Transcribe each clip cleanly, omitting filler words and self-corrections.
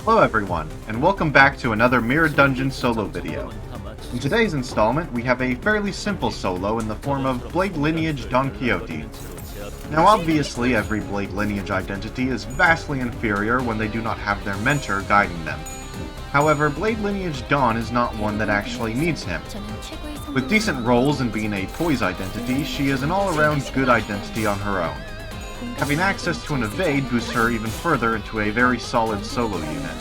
Hello everyone, and welcome back to another Mirror Dungeon solo video. In today's installment, we have a fairly simple solo in the form of Blade Lineage Don Quixote. Now obviously every Blade Lineage identity is vastly inferior when they do not have their mentor guiding them. However, Blade Lineage Don is not one that actually needs him. With decent rolls and being a Poise identity, she is an all-around good identity on her own. Having access to an evade boosts her even further into a very solid solo unit.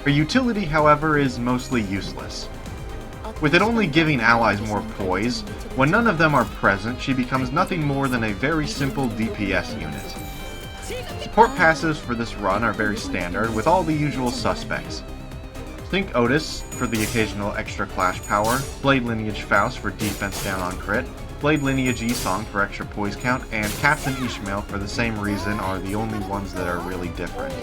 Her utility, however, is mostly useless. With it only giving allies more poise, when none of them are present, she becomes nothing more than a very simple DPS unit. Support passives for this run are very standard, with all the usual suspects. Think Otis for the occasional extra clash power, Blade Lineage Faust for defense down on crit, Blade Lineage Esong for extra poise count, and Captain Ishmael for the same reason are the only ones that are really different.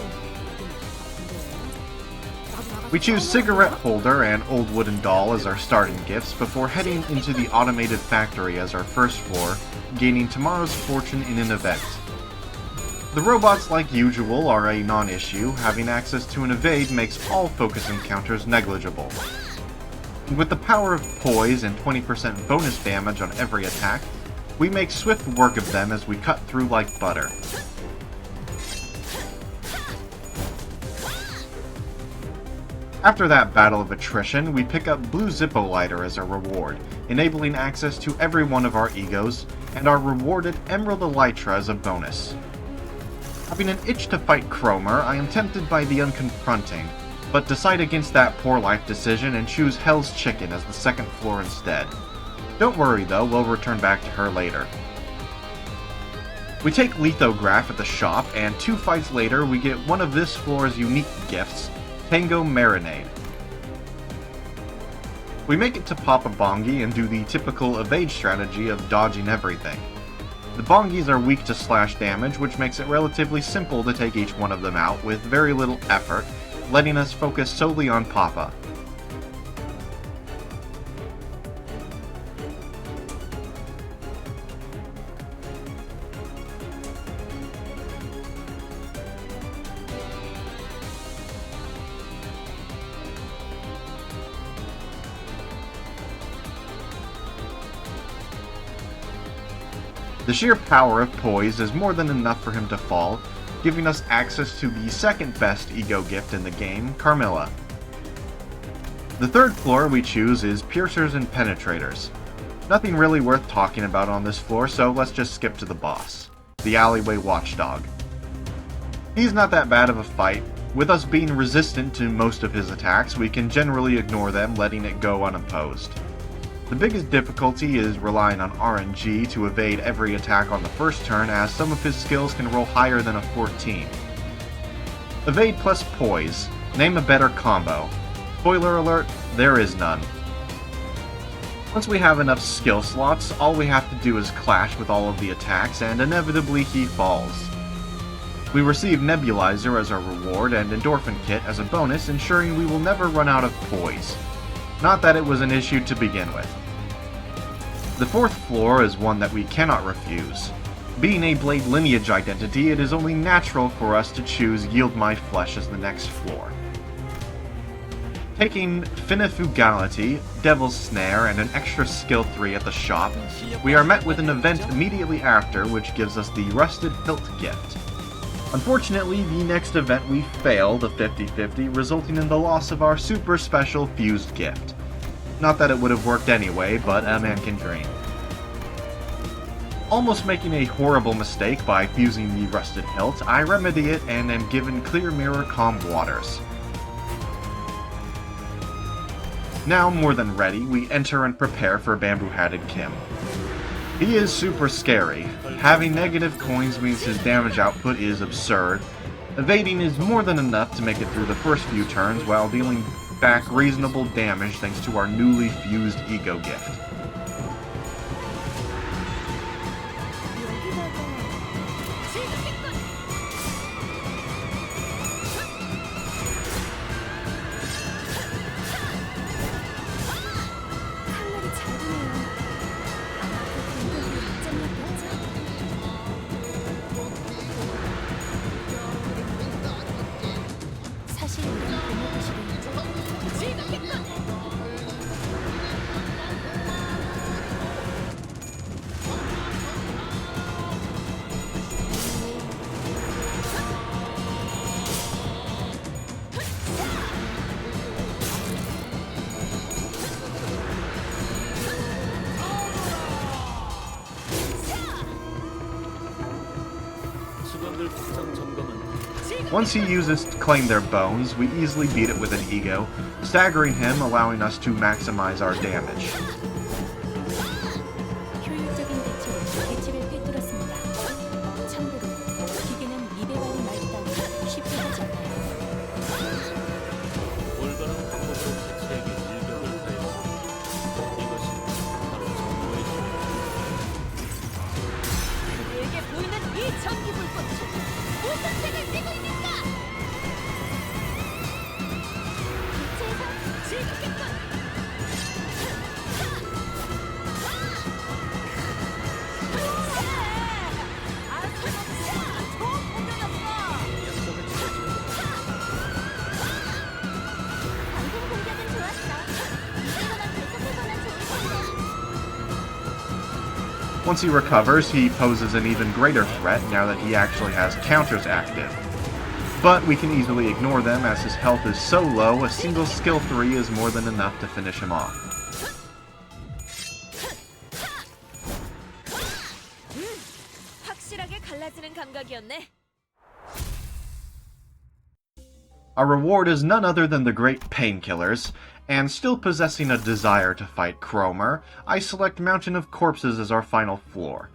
We choose Cigarette Holder and Old Wooden Doll as our starting gifts before heading into the Automated Factory as our first floor, gaining tomorrow's fortune in an event. The robots, like usual, are a non-issue. Having access to an evade makes all focus encounters negligible. And with the power of Poise and 20% bonus damage on every attack, we make swift work of them as we cut through like butter. After that battle of attrition, we pick up Blue Zippo Lighter as our reward, enabling access to every one of our egos, and our rewarded Emerald Elytra as a bonus. Having an itch to fight Cromer, I am tempted by the Unconfronting, but decide against that poor life decision and choose Hell's Chicken as the second floor instead. Don't worry though, we'll return back to her later. We take Lithograph at the shop, and 2 fights later we get one of this floor's unique gifts, Tango Marinade. We make it to Papa Bongi and do the typical evade strategy of dodging everything. The Bongis are weak to slash damage, which makes it relatively simple to take each one of them out with very little effort, letting us focus solely on Papa. The sheer power of Poise is more than enough for him to fall, giving us access to the second best ego gift in the game, Carmilla. The third floor we choose is Piercers and Penetrators. Nothing really worth talking about on this floor, so let's just skip to the boss, the Alleyway Watchdog. He's not that bad of a fight. With us being resistant to most of his attacks, we can generally ignore them, letting it go unopposed. The biggest difficulty is relying on RNG to evade every attack on the first turn, as some of his skills can roll higher than a 14. Evade plus Poise. Name a better combo. Spoiler alert, there is none. Once we have enough skill slots, all we have to do is clash with all of the attacks, and inevitably he falls. We receive Nebulizer as our reward and Endorphin Kit as a bonus, ensuring we will never run out of Poise. Not that it was an issue to begin with. The fourth floor is one that we cannot refuse. Being a Blade Lineage identity, it is only natural for us to choose Yield My Flesh as the next floor. Taking Finifugality, Devil's Snare, and an extra skill 3 at the shop, we are met with an event immediately after which gives us the Rusted Hilt gift. Unfortunately, the next event we fail the 50-50, resulting in the loss of our super special fused gift. Not that it would have worked anyway, but a man can dream. Almost making a horrible mistake by fusing the Rusted Hilt, I remedy it and am given Clear Mirror Calm Waters. Now more than ready, we enter and prepare for Bamboo-Hatted Kim. He is super scary. Having negative coins means his damage output is absurd. Evading is more than enough to make it through the first few turns while dealing back reasonable damage thanks to our newly fused ego gift. 다시 이런 고모부시를 즐겁겠군! Once he uses to claim their bones, we easily beat it with an ego, staggering him, allowing us to maximize our damage. 효율적인 대처로 대치를 꿰뚫었습니다. 참고로 기계는 리베발이 말따위 쉽게 하지 않아요. 올바른 방법으로 대체에게 일격을 가했습니다. 이것이 바로 정보의 그에게 보이는 이 전기 불꽃 무슨 색을 띠고 있는가? 대체에서 즐겁겠군! 방금 공격은 좋았어. 이대로만 계속해보면 좋을 텐데. Once he recovers, he poses an even greater threat now that he actually has counters active. But we can easily ignore them as his health is so low, a single skill 3 is more than enough to finish him off. 확실하게 갈라지는 감각이었네. Our reward is none other than the great painkillers, and still possessing a desire to fight Cromer, I select Mountain of Corpses as our final floor.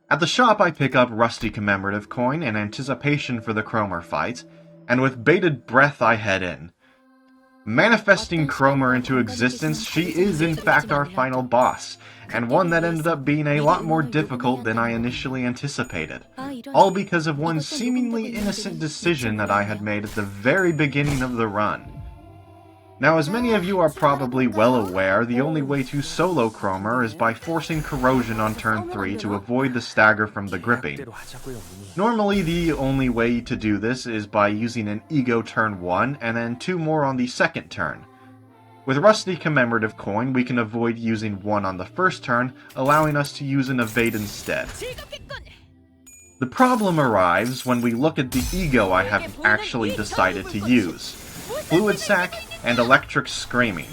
At the shop I pick up Rusty Commemorative Coin in anticipation for the Cromer fight, and with bated breath I head in. Manifesting Cromer into existence, she is in fact our final boss, and one that ended up being a lot more difficult than I initially anticipated, all because of one seemingly innocent decision that I had made at the very beginning of the run. Now, as many of you are probably well aware, the only way to solo Cromer is by forcing Corrosion on turn 3 to avoid the stagger from the gripping. Normally, the only way to do this is by using an Ego turn 1, and then 2 more on the second turn. With Rusty Commemorative Coin, we can avoid using 1 on the first turn, allowing us to use an Evade instead. The problem arrives when we look at the Ego I have actually decided to use. Fluid Sac and Electric Screaming.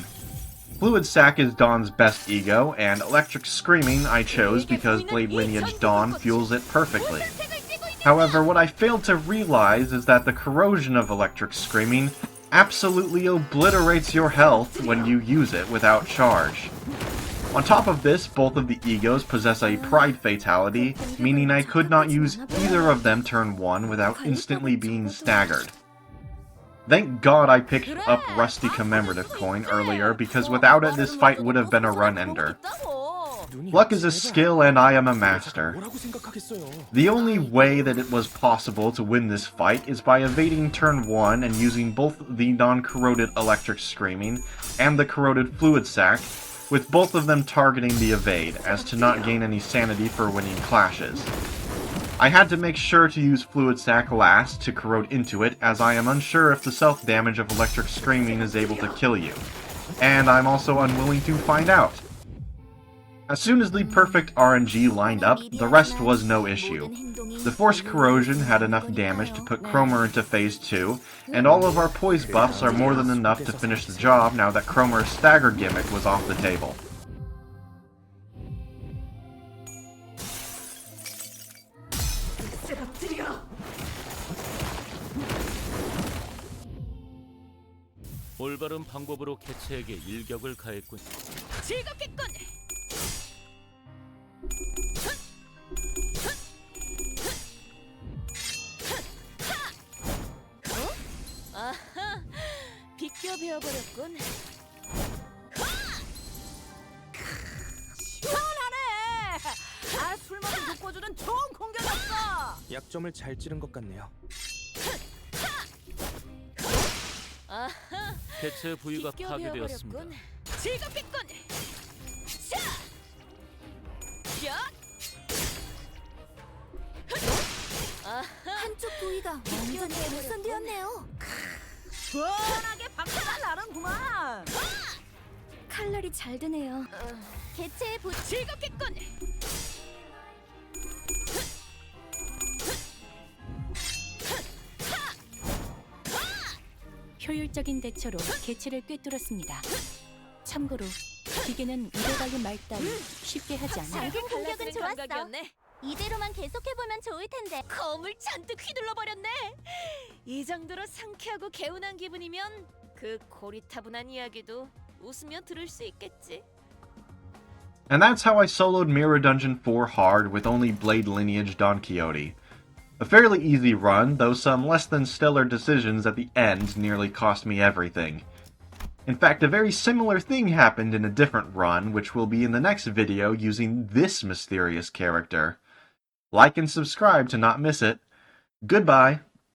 Fluid Sac is Dawn's best ego, and Electric Screaming I chose because Blade Lineage Dawn fuels it perfectly. However, what I failed to realize is that the corrosion of Electric Screaming absolutely obliterates your health when you use it without charge. On top of this, both of the egos possess a Pride Fatality, meaning I could not use either of them turn 1 without instantly being staggered. Thank God I picked up Rusty Commemorative Coin earlier, because without it this fight would have been a run-ender. Luck is a skill and I am a master. The only way that it was possible to win this fight is by evading turn 1 and using both the non-corroded Electric Screaming and the corroded Fluid Sac, with both of them targeting the evade, as to not gain any sanity for winning clashes. I had to make sure to use Fluid Sac last to corrode into it, as I am unsure if the self-damage of Electric Screaming is able to kill you. And I'm also unwilling to find out. As soon as the perfect RNG lined up, the rest was no issue. The Force Corrosion had enough damage to put Cromer into Phase 2, and all of our Poise buffs are more than enough to finish the job now that Cromer's stagger gimmick was off the table. 올바른 방법으로 개체에게 일격을 가했군. 즐겁겠군. 아하, 비껴 베어버렸군. 시원하네. 아, 술 먹은 독고주는 좋은 공격이었어. 약점을 잘 찌른 것 같네요. 아하, 개체 부위가 비껴 파괴되었습니다. 베어버렸군. 즐겁겠군. 자, 야, 아하, 오른쪽 부위가 완전히 개선되었네요. 시원하게 박차가 나는구만. 칼날이 잘 드네요. 개체의 즐겁겠군. 효율적인 대처로 개체를 꿰뚫었습니다. 참고로 기계는 입에 달린 말 따위 쉽게 하지 않아요. 방금 공격은 좋았어. 감각이었네. 이대로만 계속해보면 좋을 텐데. 검을 잔뜩 휘둘러 버렸네. 이 정도로 상쾌하고 개운한 기분이면 그 고리타분한 이야기도 웃으며 들을 수 있겠지. And that's how I soloed Mirror Dungeon 4 hard with only Blade Lineage Don Quixote. A fairly easy run, though some less than stellar decisions at the end nearly cost me everything. In fact, a very similar thing happened in a different run, which will be in the next video using this mysterious character. Like and subscribe to not miss it. Goodbye!